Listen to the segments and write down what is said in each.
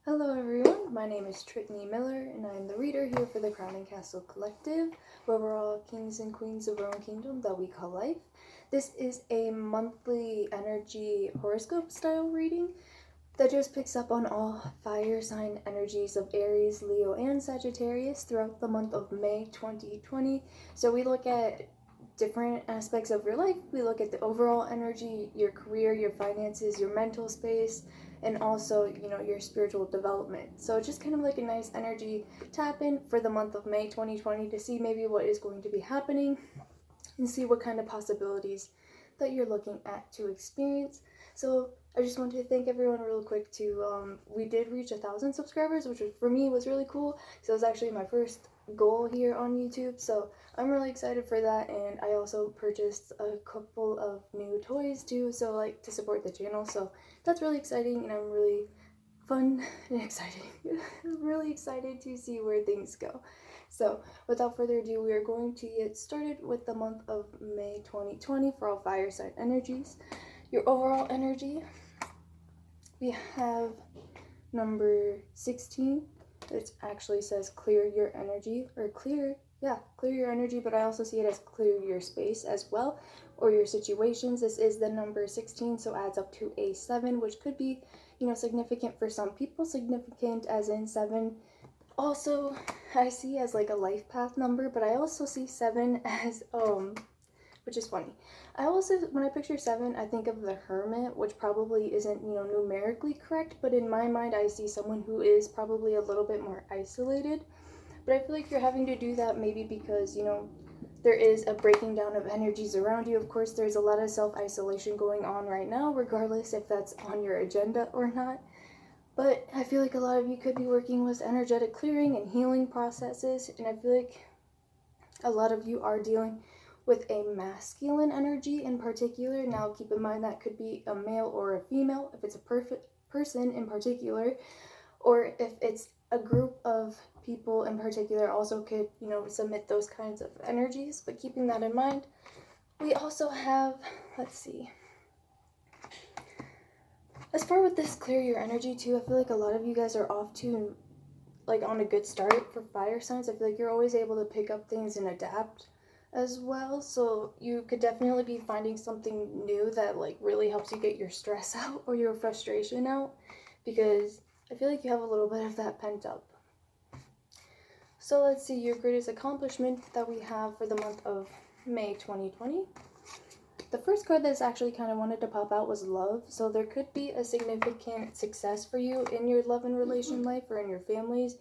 Hello everyone, my name is Trittany Miller and I am the reader here for the Crown and Castle Collective, where we're all kings and queens of our own kingdom that we call life. This is a monthly energy horoscope style reading that just picks up on all fire sign energies of Aries, Leo, and Sagittarius throughout the month of May 2020. So we look at different aspects of your life. We look at the overall energy, your career, your finances, your mental space, and also, your spiritual development. So just kind of like a nice energy tap in for the month of May 2020 to see maybe what is going to be happening and see what kind of possibilities that you're looking at to experience. So I just wanted to thank everyone real quick we did reach 1,000 subscribers, which for me was really cool. So it was actually my first goal here on YouTube, so I'm really excited for that. And I also purchased a couple of new toys too, so like to support the channel, so that's really exciting and I'm really fun and exciting. I'm really excited to see where things go. So without further ado, we are going to get started with the month of May 2020 for all fire sign energies. Your overall energy, we have number 16. It actually says clear your energy, or clear your energy, but I also see it as clear your space as well, or your situations. This is the number 16, so adds up to a 7, which could be, significant for some people, significant as in 7. Also, I see as like a life path number, but I also see 7 as, which is funny. I also, when I picture 7, I think of the Hermit, which probably isn't, numerically correct, but in my mind, I see someone who is probably a little bit more isolated. But I feel like you're having to do that maybe because, there is a breaking down of energies around you. Of course, there's a lot of self-isolation going on right now, regardless if that's on your agenda or not. But I feel like a lot of you could be working with energetic clearing and healing processes, and I feel like a lot of you are dealing with a masculine energy in particular. Now, keep in mind that could be a male or a female, if it's a perfect person in particular, or if it's a group of people in particular also could, submit those kinds of energies. But keeping that in mind, we also have, let's see, as far with this clear your energy too, I feel like a lot of you guys are off to like on a good start for fire signs. I feel like you're always able to pick up things and adapt as well, so you could definitely be finding something new that like really helps you get your stress out or your frustration out, because I feel like you have a little bit of that pent up. So let's see your greatest accomplishment that we have for the month of May 2020. The first card that's actually kind of wanted to pop out was love. So there could be a significant success for you in your love and relation life, or in your families,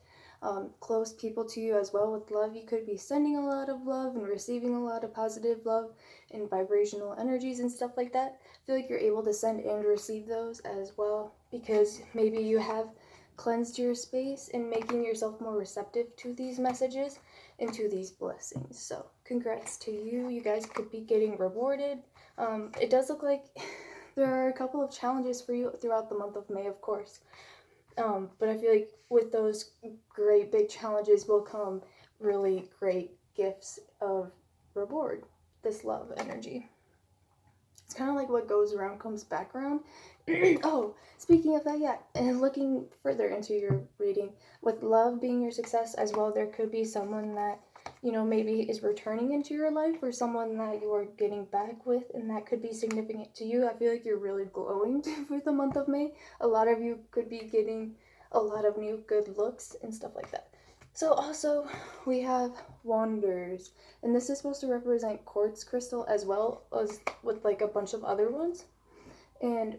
close people to you as well. With love, you could be sending a lot of love and receiving a lot of positive love and vibrational energies and stuff like that. I feel like you're able to send and receive those as well, because maybe you have cleansed your space and making yourself more receptive to these messages and to these blessings. So congrats to you. You guys could be getting rewarded. It does look like there are a couple of challenges for you throughout the month of May, of course. But I feel like with those great big challenges will come really great gifts of reward, this love energy. It's kind of like what goes around comes back around. Oh, speaking of that, yeah, and looking further into your reading, with love being your success as well, there could be someone that, maybe is returning into your life, or someone that you are getting back with, and that could be significant to you. I feel like you're really glowing for the month of May. A lot of you could be getting a lot of new good looks and stuff like that. So also, we have wanders, and this is supposed to represent quartz crystal as well as with like a bunch of other ones. And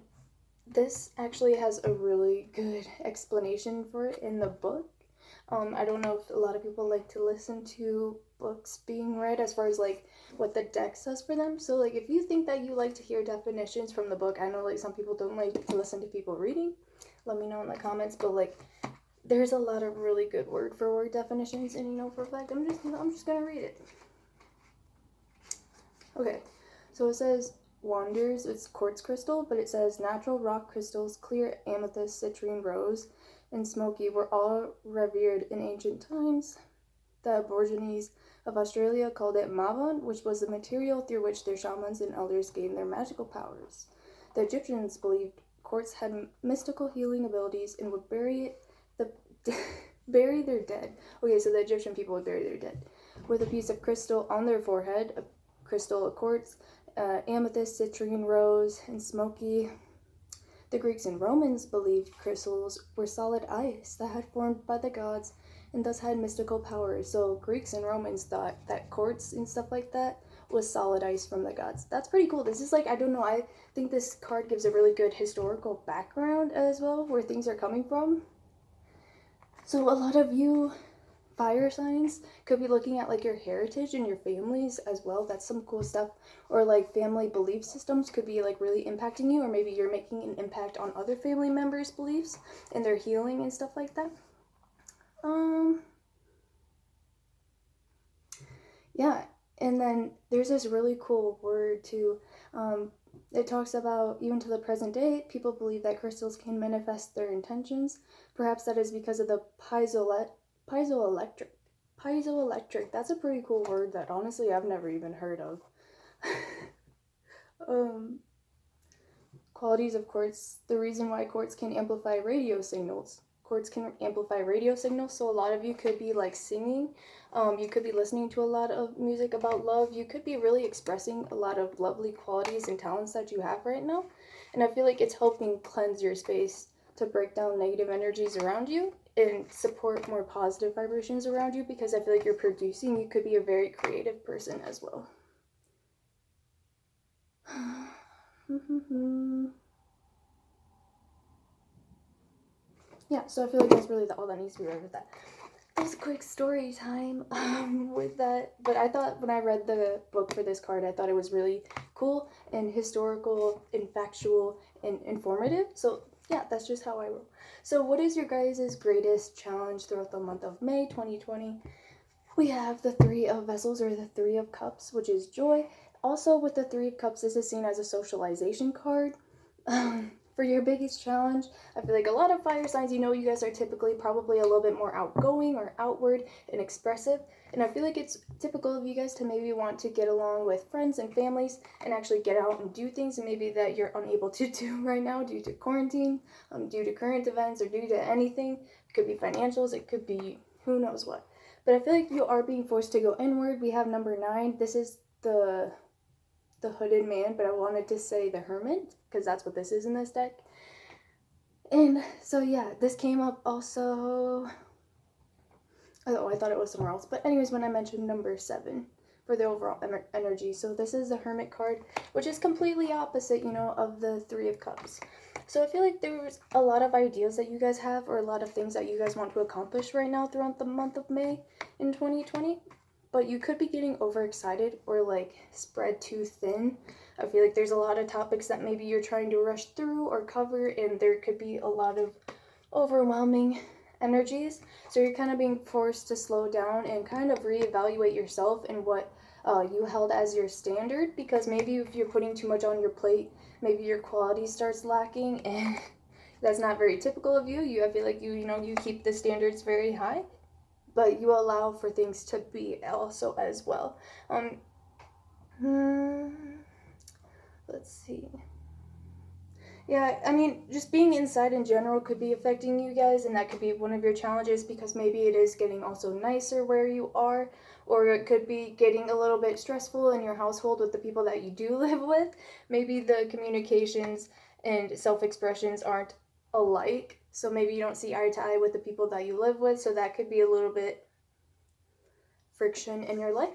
this actually has a really good explanation for it in the book. I don't know if a lot of people like to listen to books being read as far as like what the deck says for them. So like if you think that you like to hear definitions from the book, I know like some people don't like to listen to people reading, let me know in the comments, but like there's a lot of really good word for word definitions, and for a fact I'm just gonna read it. Okay, so it says wanders, it's quartz crystal, but it says natural rock crystals, clear amethyst, citrine rose, and smoky were all revered in ancient times. The Aborigines of Australia called it mavan, which was the material through which their shamans and elders gained their magical powers. The Egyptians believed quartz had mystical healing abilities and would bury it The bury their dead. Okay, so the Egyptian people would bury their dead with a piece of crystal on their forehead, a crystal, a quartz, amethyst, citrine, rose, and smoky. The Greeks and Romans believed crystals were solid ice that had formed by the gods and thus had mystical powers. So Greeks and Romans thought that quartz and stuff like that was solid ice from the gods. That's pretty cool. This is like, I don't know, I think this card gives a really good historical background as well, where things are coming from. So a lot of you fire signs could be looking at like your heritage and your families as well. That's some cool stuff. Or like family belief systems could be like really impacting you, or maybe you're making an impact on other family members' beliefs and their healing and stuff like that. Yeah, and then there's this really cool word too. It talks about, even to the present day, people believe that crystals can manifest their intentions. Perhaps that is because of the piezoelectric. Piezoelectric. That's a pretty cool word that honestly I've never even heard of. Qualities of quartz. The reason why quartz can amplify radio signals. Quartz can amplify radio signals, so a lot of you could be like singing. You could be listening to a lot of music about love. You could be really expressing a lot of lovely qualities and talents that you have right now. And I feel like it's helping cleanse your space to break down negative energies around you and support more positive vibrations around you, because I feel like you're producing. You could be a very creative person as well. Yeah, so I feel like that's really all that needs to be read with that. Just a quick story time with that. But I thought when I read the book for this card, I thought it was really cool and historical and factual and informative. So yeah, that's just how I roll. So what is your guys' greatest challenge throughout the month of May 2020? We have the Three of Vessels, or the Three of Cups, which is joy. Also with the Three of Cups, this is seen as a socialization card. For your biggest challenge, I feel like a lot of fire signs, you know, you guys are typically probably a little bit more outgoing or outward and expressive. And I feel like it's typical of you guys to maybe want to get along with friends and families and actually get out and do things maybe that you're unable to do right now due to quarantine, due to current events, or due to anything. It could be financials, it could be who knows what. But I feel like you are being forced to go inward. We have number 9. This is the hooded man, but I wanted to say the hermit because that's what this is in this deck. And so yeah, this came up also. Oh, I thought it was somewhere else. But anyways, when I mentioned number 7 for the overall energy. So this is the hermit card, which is completely opposite, you know, of the Three of Cups. So I feel like there's a lot of ideas that you guys have, or a lot of things that you guys want to accomplish right now throughout the month of May in 2020. But you could be getting overexcited or like spread too thin. I feel like there's a lot of topics that maybe you're trying to rush through or cover, and there could be a lot of overwhelming energies. So you're kind of being forced to slow down and kind of reevaluate yourself and what you held as your standard, because maybe if you're putting too much on your plate, maybe your quality starts lacking, and that's not very typical of you. I feel like you keep the standards very high, but you allow for things to be also as well. Let's see. Yeah, I mean, just being inside in general could be affecting you guys, and that could be one of your challenges, because maybe it is getting also nicer where you are, or it could be getting a little bit stressful in your household with the people that you do live with. Maybe the communications and self-expressions aren't alike, so maybe you don't see eye to eye with the people that you live with, so that could be a little bit friction in your life.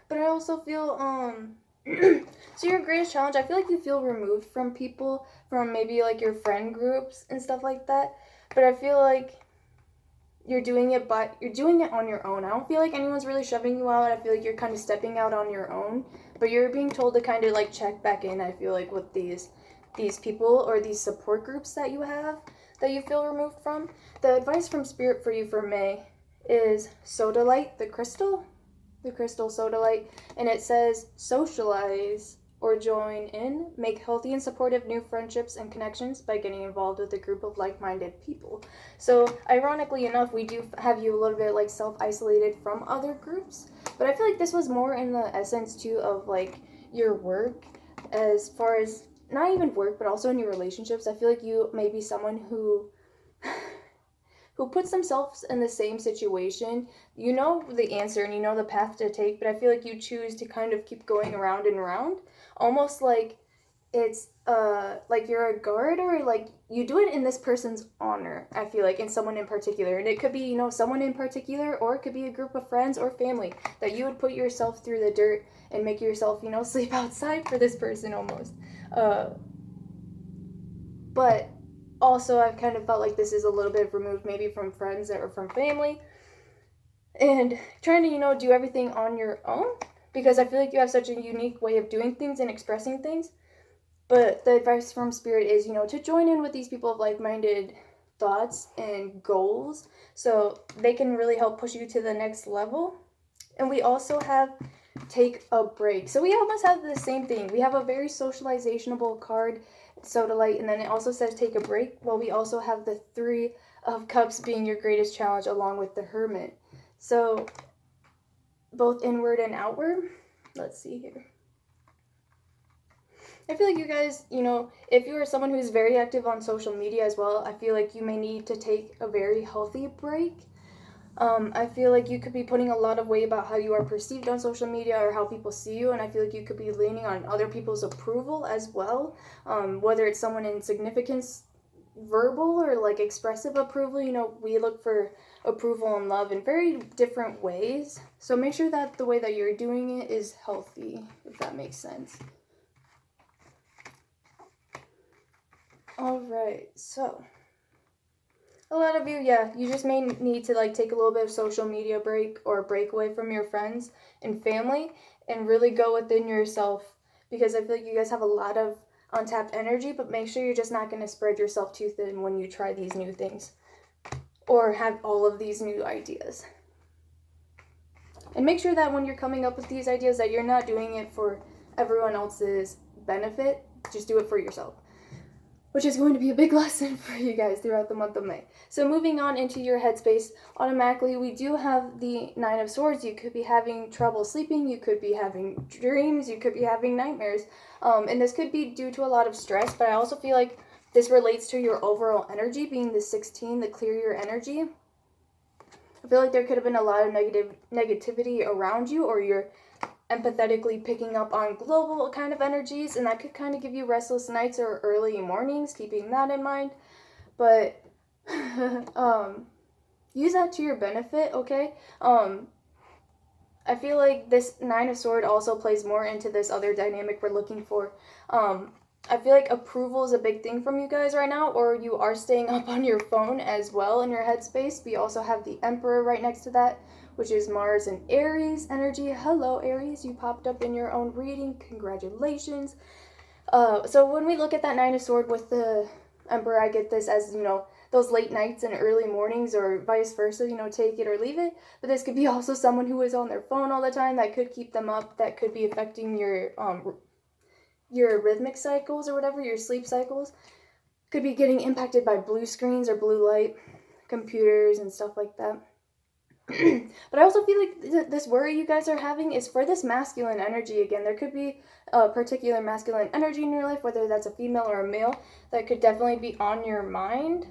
But I also feel, so your greatest challenge, I feel like you feel removed from people, from maybe like your friend groups and stuff like that. But I feel like you're doing it on your own. I don't feel like anyone's really shoving you out. I feel like you're kind of stepping out on your own. But you're being told to kind of like check back in, I feel like, with these people or these support groups that you have that you feel removed from. The advice from Spirit for you for May is Sodalite, the crystal sodalite, and it says socialize or join in, make healthy and supportive new friendships and connections by getting involved with a group of like-minded people. So ironically enough, we do have you a little bit like self-isolated from other groups, but I feel like this was more in the essence too of like your work. as far as not even work, but also in your relationships. I feel like you may be someone who puts themselves in the same situation. You know the answer and you know the path to take, but I feel like you choose to kind of keep going around and around, almost like it's like you're a guard, or like you do it in this person's honor, I feel like, in someone in particular. And it could be, you know, someone in particular, or it could be a group of friends or family that you would put yourself through the dirt and make yourself, you know, sleep outside for this person almost. But also I've kind of felt like this is a little bit removed maybe from friends or from family, and trying to, you know, do everything on your own, because I feel like you have such a unique way of doing things and expressing things. But the advice from Spirit is, you know, to join in with these people of like-minded thoughts and goals so they can really help push you to the next level. And we also have take a break. So we almost have the same thing. We have a very socializationable card, Sodalite, and then it also says take a break. Well, we also have the Three of Cups being your greatest challenge, along with the Hermit. So both inward and outward. Let's see here. I feel like you guys, you know, if you are someone who's very active on social media as well, I feel like you may need to take a very healthy break. I feel like you could be putting a lot of weight about how you are perceived on social media or how people see you, and I feel like you could be leaning on other people's approval as well, whether it's someone in significance, verbal or like expressive approval. You know, we look for approval and love in very different ways, so make sure that the way that you're doing it is healthy, if that makes sense. Alright, so a lot of you, yeah, you just may need to like take a little bit of social media break or break away from your friends and family and really go within yourself, because I feel like you guys have a lot of untapped energy, but make sure you're just not going to spread yourself too thin when you try these new things or have all of these new ideas. And make sure that when you're coming up with these ideas that you're not doing it for everyone else's benefit, just do it for yourself, which is going to be a big lesson for you guys throughout the month of May. So moving on into your headspace, automatically we do have the Nine of Swords. You could be having trouble sleeping, you could be having dreams, you could be having nightmares, and this could be due to a lot of stress, but I also feel like this relates to your overall energy, being the 16, the clear your energy. I feel like there could have been a lot of negativity around you, or you're empathetically picking up on global kind of energies, and that could kind of give you restless nights or early mornings, keeping that in mind. But use that to your benefit, okay? I feel like this Nine of Swords also plays more into this other dynamic we're looking for. I feel like approval is a big thing from you guys right now, or you are staying up on your phone as well in your headspace. We also have the Emperor right next to that, which is Mars and Aries energy. Hello, Aries. You popped up in your own reading. Congratulations. So when we look at that Nine of Swords with the Emperor, I get this as, you know, those late nights and early mornings, or vice versa, you know, take it or leave it. But this could be also someone who is on their phone all the time. That could keep them up. That could be affecting your rhythmic cycles or whatever, your sleep cycles. Could be getting impacted by blue screens or blue light, computers and stuff like that. But I also feel like this worry you guys are having is for this masculine energy again. There could be a particular masculine energy in your life, whether that's a female or a male, that could definitely be on your mind.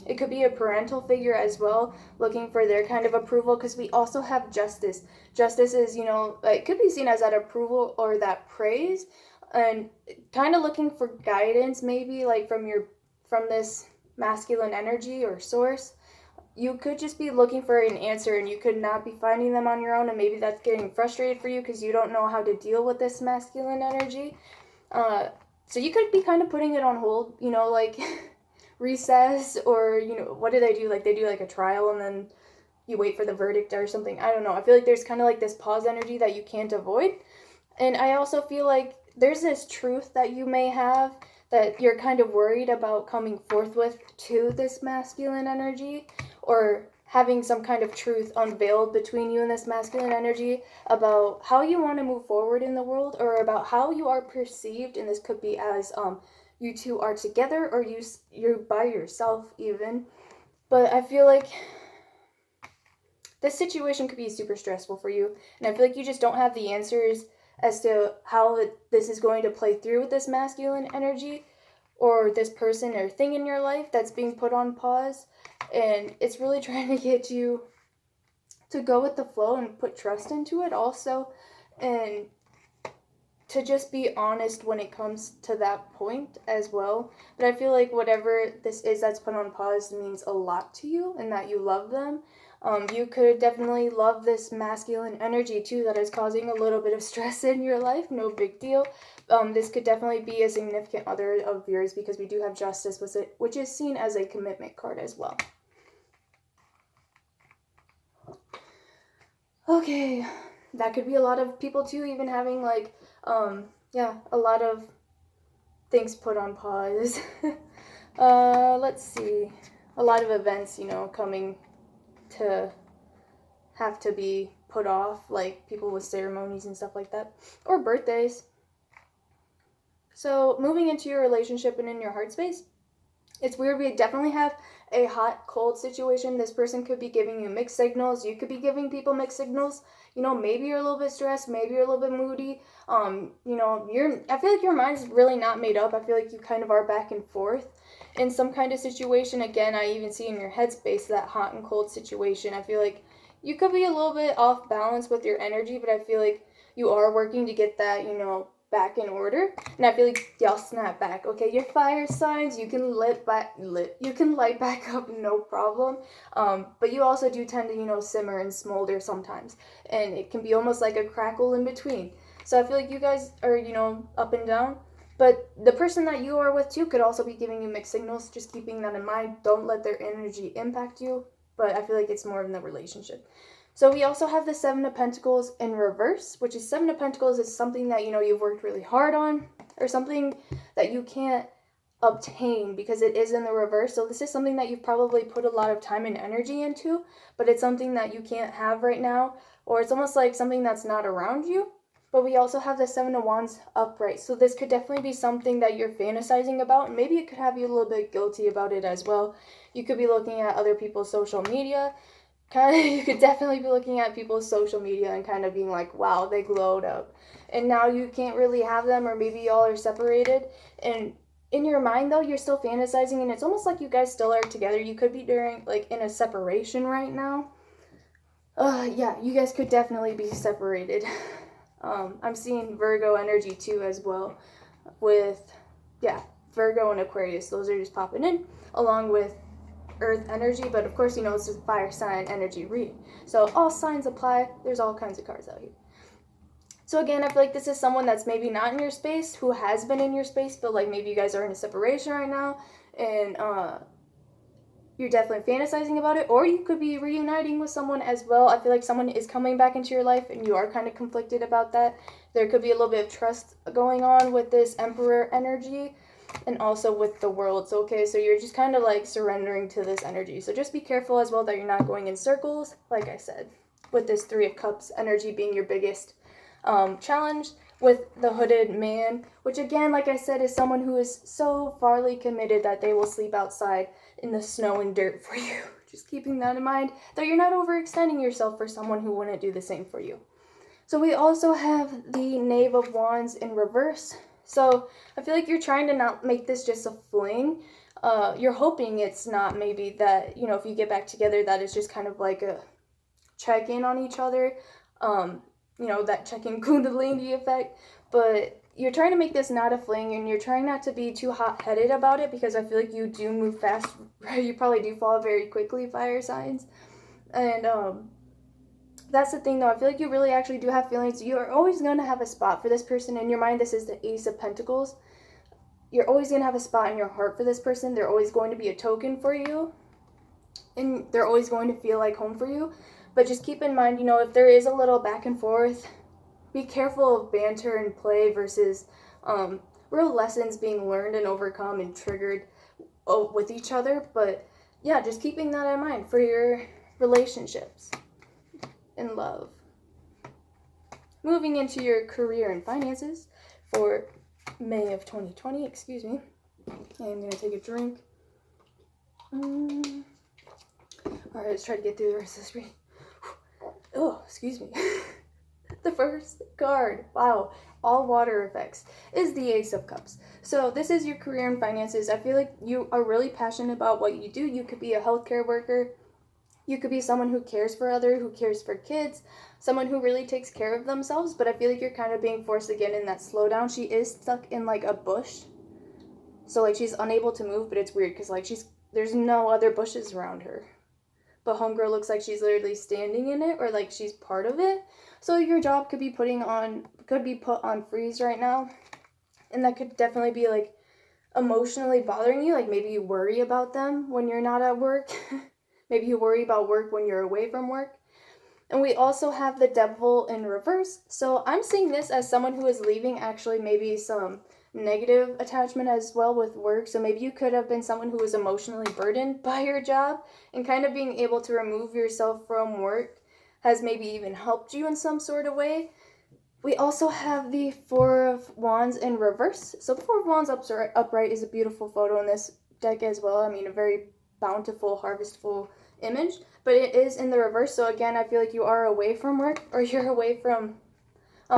It could be a parental figure as well, looking for their kind of approval, because we also have Justice. Justice is, you know, it could be seen as that approval or that praise, and kind of looking for guidance maybe like from this masculine energy or source. You could just be looking for an answer and you could not be finding them on your own, and maybe that's getting frustrated for you because you don't know how to deal with this masculine energy. So you could be kind of putting it on hold, you know, like recess, or, you know, what do? Like they do like a trial and then you wait for the verdict or something. I don't know. I feel like there's kind of like this pause energy that you can't avoid. And I also feel like there's this truth that you may have that you're kind of worried about coming forth with to this masculine energy, or having some kind of truth unveiled between you and this masculine energy about how you want to move forward in the world, or about how you are perceived. And this could be as you two are together, or you're by yourself even. But I feel like this situation could be super stressful for you, and I feel like you just don't have the answers as to how this is going to play through with this masculine energy or this person or thing in your life that's being put on pause. And it's really trying to get you to go with the flow and put trust into it also, and to just be honest when it comes to that point as well. But I feel like whatever this is that's put on pause means a lot to you and that you love them. You could definitely love this masculine energy too that is causing a little bit of stress in your life. No big deal. This could definitely be a significant other of yours, because we do have Justice with it, which is seen as a commitment card as well. Okay, that could be a lot of people too, even having like, a lot of things put on pause. Let's see. A lot of events, coming to have to be put off, like people with ceremonies and stuff like that, or birthdays. So moving into your relationship and in your heart space, it's weird. We definitely have a hot-cold situation. This person could be giving you mixed signals. You could be giving people mixed signals. Maybe you're a little bit stressed. Maybe you're a little bit moody. I feel like your mind's really not made up. I feel like you kind of are back and forth in some kind of situation. Again, I even see in your headspace that hot and cold situation. I feel like you could be a little bit off balance with your energy, but I feel like you are working to get that, back in order. And I feel like y'all snap back. Okay, your fire signs, you can light back up, no problem. But you also do tend to, simmer and smolder sometimes. And it can be almost like a crackle in between. So I feel like you guys are, up and down. But the person that you are with too could also be giving you mixed signals. Just keeping that in mind. Don't let their energy impact you. But I feel like it's more in the relationship. So we also have the Seven of Pentacles in reverse, which is Seven of Pentacles is something that, you've worked really hard on, or something that you can't obtain because it is in the reverse. So this is something that you've probably put a lot of time and energy into, but it's something that you can't have right now, or it's almost like something that's not around you. But we also have the Seven of Wands upright. So this could definitely be something that you're fantasizing about, and maybe it could have you a little bit guilty about it as well. You could be looking at other people's social media. You could definitely be looking at people's social media and kind of being like, wow, they glowed up. And now you can't really have them, or maybe y'all are separated. And in your mind, though, you're still fantasizing, and it's almost like you guys still are together. You could be in a separation right now. You guys could definitely be separated. I'm seeing Virgo energy too as well with, Virgo and Aquarius. Those are just popping in along with Earth energy, but of course, it's a fire sign energy read. So all signs apply. There's all kinds of cards out here. So again, I feel like this is someone that's maybe not in your space, who has been in your space, but like maybe you guys are in a separation right now, and you're definitely fantasizing about it, or you could be reuniting with someone as well. I feel like someone is coming back into your life, and you are kind of conflicted about that. There could be a little bit of trust going on with this Emperor energy, and also with the World. So you're just kind of like surrendering to this energy. So just be careful as well that you're not going in circles, like I said, with this Three of Cups energy being your biggest challenge, with the Hooded Man, which again, like I said, is someone who is so farly committed that they will sleep outside in the snow and dirt for you. Just keeping that in mind, though you're not overextending yourself for someone who wouldn't do the same for you. So we also have the Knave of Wands in reverse. So I feel like you're trying to not make this just a fling. You're hoping it's not maybe that, if you get back together, that it's just kind of like a check-in on each other. That check-in Kundalini effect. But you're trying to make this not a fling, and you're trying not to be too hot-headed about it, because I feel like you do move fast. You probably do fall very quickly, fire signs. And that's the thing, though. I feel like you really actually do have feelings. You're always going to have a spot for this person in your mind. This is the Ace of Pentacles. You're always going to have a spot in your heart for this person. They're always going to be a token for you. And they're always going to feel like home for you. But just keep in mind, if there is a little back and forth, be careful of banter and play versus real lessons being learned and overcome and triggered with each other. But yeah, just keeping that in mind for your relationships and love. Moving into your career and finances for May of 2020, excuse me. I'm going to take a drink. Alright, let's try to get through the rest of this reading. Oh, excuse me. The first card, wow, all water effects, is the Ace of Cups. So this is your career and finances. I feel like you are really passionate about what you do. You could be a healthcare worker. You could be someone who cares for others, who cares for kids, someone who really takes care of themselves, but I feel like you're kind of being forced again in that slowdown. She is stuck in like a bush. So like she's unable to move, but it's weird because like there's no other bushes around her. But homegirl looks like she's literally standing in it, or like she's part of it. So your job could be put on freeze right now. And that could definitely be like emotionally bothering you. Like maybe you worry about them when you're not at work. Maybe you worry about work when you're away from work. And we also have the Devil in reverse. So I'm seeing this as someone who is leaving actually maybe some negative attachment as well with work. So maybe you could have been someone who was emotionally burdened by your job, and kind of being able to remove yourself from work has maybe even helped you in some sort of way. We also have the Four of Wands in reverse. So the Four of Wands upright is a beautiful photo in this deck as well. I mean, a very bountiful, harvestful image, but it is in the reverse. So again, I feel like you are away from work, or you're away from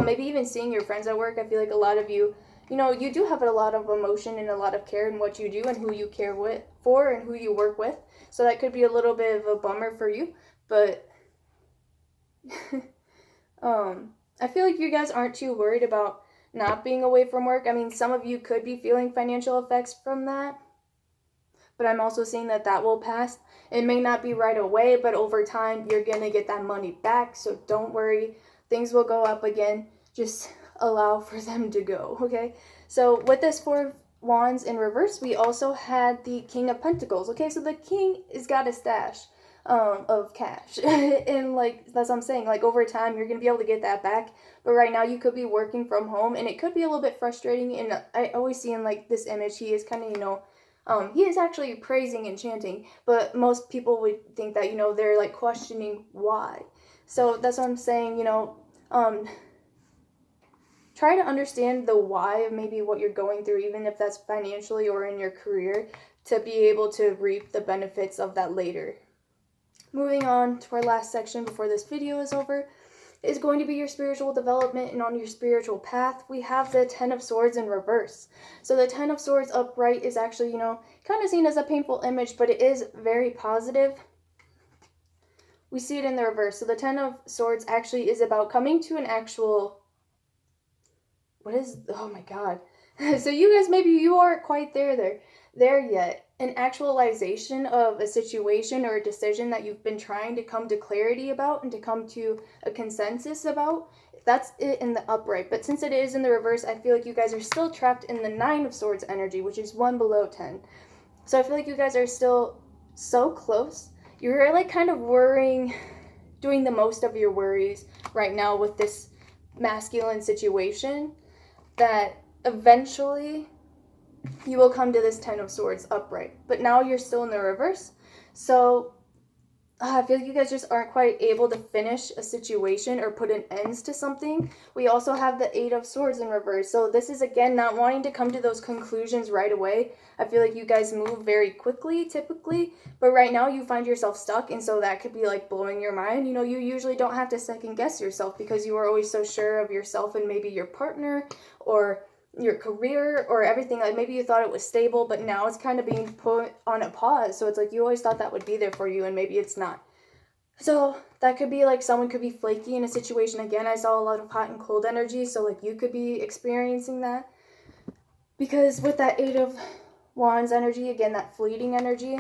maybe even seeing your friends at work. I feel like a lot of you, you do have a lot of emotion and a lot of care in what you do and who you care for and who you work with. So that could be a little bit of a bummer for you, but I feel like you guys aren't too worried about not being away from work. I mean, some of you could be feeling financial effects from that, but I'm also seeing that will pass. It may not be right away, but over time, you're going to get that money back. So don't worry. Things will go up again. Just allow for them to go, okay? So with this Four of Wands in reverse, we also had the King of Pentacles, okay? So the King has got a stash of cash. And like, that's what I'm saying. Like over time, you're going to be able to get that back. But right now, you could be working from home, and it could be a little bit frustrating. And I always see in like this image, he is kind of, he is actually praising and chanting, but most people would think that, they're like questioning why. So that's what I'm saying, try to understand the why of maybe what you're going through, even if that's financially or in your career, to be able to reap the benefits of that later. Moving on to our last section before this video is over, is going to be your spiritual development. And on your spiritual path, we have the Ten of Swords in reverse. So the Ten of Swords upright is actually, kind of seen as a painful image, but it is very positive. We see it in the reverse. So the Ten of Swords actually is about coming to an actual, oh my God. So you guys, maybe you aren't quite there yet. An actualization of a situation or a decision that you've been trying to come to clarity about and to come to a consensus about. That's it in the upright. But since it is in the reverse, I feel like you guys are still trapped in the Nine of Swords energy, which is one below 10. So I feel like you guys are still so close. You're like kind of worrying, doing the most of your worries right now with this masculine situation, that eventually you will come to this Ten of Swords upright. But now you're still in the reverse. So I feel like you guys just aren't quite able to finish a situation or put an end to something. We also have the Eight of Swords in reverse. So this is, again, not wanting to come to those conclusions right away. I feel like you guys move very quickly, typically. But right now you find yourself stuck. And so that could be like blowing your mind. You usually don't have to second guess yourself because you are always so sure of yourself and maybe your partner or your career or everything. Like maybe you thought it was stable, but now it's kind of being put on a pause. So it's like you always thought that would be there for you, and maybe it's not. So that could be like someone could be flaky in a situation. Again, I saw a lot of hot and cold energy, so like you could be experiencing that. Because with that Eight of Wands energy, again, that fleeting energy,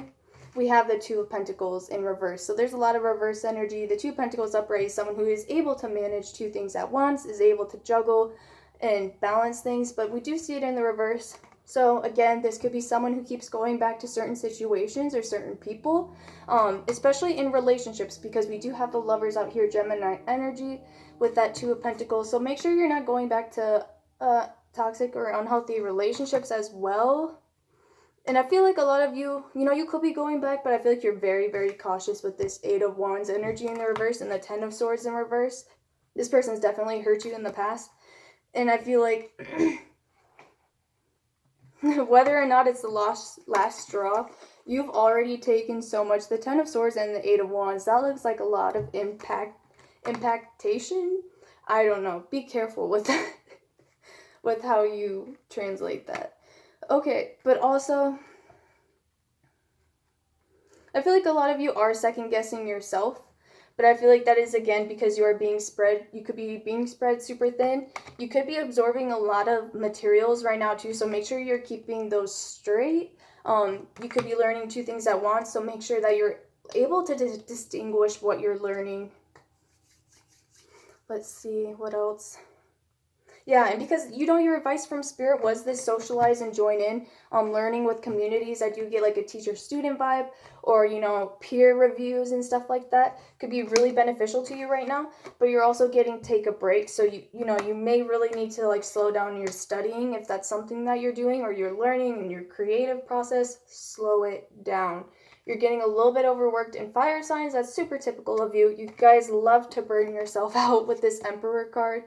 we have the Two of Pentacles in reverse. So there's a lot of reverse energy. The Two of Pentacles upright is someone who is able to manage two things at once, is able to juggle and balance things, but we do see it in the reverse. So again, this could be someone who keeps going back to certain situations or certain people, especially in relationships, because we do have the Lovers out here, Gemini energy, with that Two of Pentacles. So make sure you're not going back to toxic or unhealthy relationships as well. And I feel like a lot of you, you could be going back, but I feel like you're very, very cautious with this Eight of Wands energy in the reverse and the Ten of Swords in reverse. This person's definitely hurt you in the past. And I feel like whether or not it's the last straw, you've already taken so much. The Ten of Swords and the Eight of Wands, that looks like a lot of impactation. I don't know. Be careful with that, with how you translate that. Okay, but also, I feel like a lot of you are second guessing yourself, but I feel like that is again because you are being spread. You could be being spread super thin. You could be absorbing a lot of materials right now too, so make sure you're keeping those straight. You could be learning two things at once, so make sure that you're able to distinguish what you're learning. Let's see, what else? Yeah, and because your advice from Spirit was this socialize and join in learning with communities. I do get like a teacher-student vibe, or peer reviews and stuff like that could be really beneficial to you right now. But you're also getting take a break, so you may really need to like slow down your studying if that's something that you're doing, or you're learning in your creative process. Slow it down. You're getting a little bit overworked in fire signs. That's super typical of you. You guys love to burn yourself out with this Emperor card.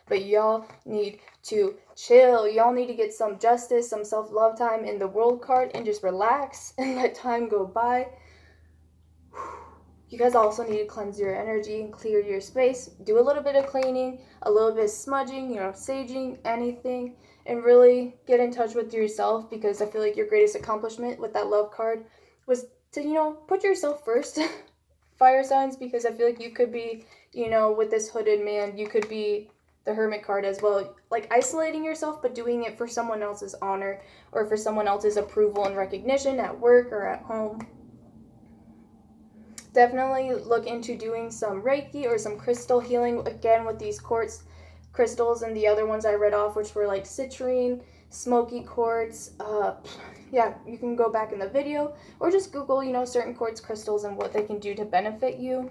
But y'all need to chill. Y'all need to get some justice, some self-love time in the World card, and just relax and let time go by. You guys also need to cleanse your energy and clear your space. Do a little bit of cleaning, a little bit of smudging, saging, anything, and really get in touch with yourself, because I feel like your greatest accomplishment with that love card was to, put yourself first. Fire signs, because I feel like you could be, with this hooded man, you could be the Hermit card as well, like isolating yourself, but doing it for someone else's honor or for someone else's approval and recognition at work or at home. Definitely look into doing some Reiki or some crystal healing, again with these quartz crystals and the other ones I read off, which were like citrine, smoky quartz. Yeah, you can go back in the video or just Google, certain quartz crystals and what they can do to benefit you.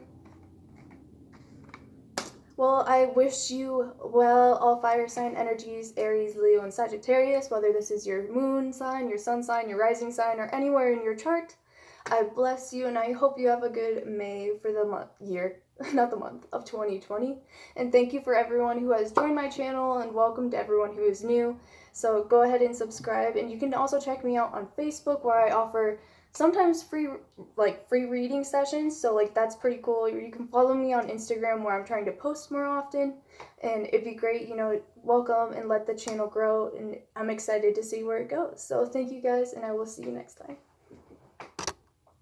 Well, I wish you well, all fire sign energies, Aries, Leo, and Sagittarius, whether this is your moon sign, your sun sign, your rising sign, or anywhere in your chart. I bless you, and I hope you have a good May for the year, not the month, of 2020. And thank you for everyone who has joined my channel, and welcome to everyone who is new. So go ahead and subscribe, and you can also check me out on Facebook, where I offer sometimes free reading sessions, so like that's pretty cool. You can follow me on Instagram, where I'm trying to post more often, and it'd be great, welcome and let the channel grow, and I'm excited to see where it goes. So thank you guys, and I will see you next time.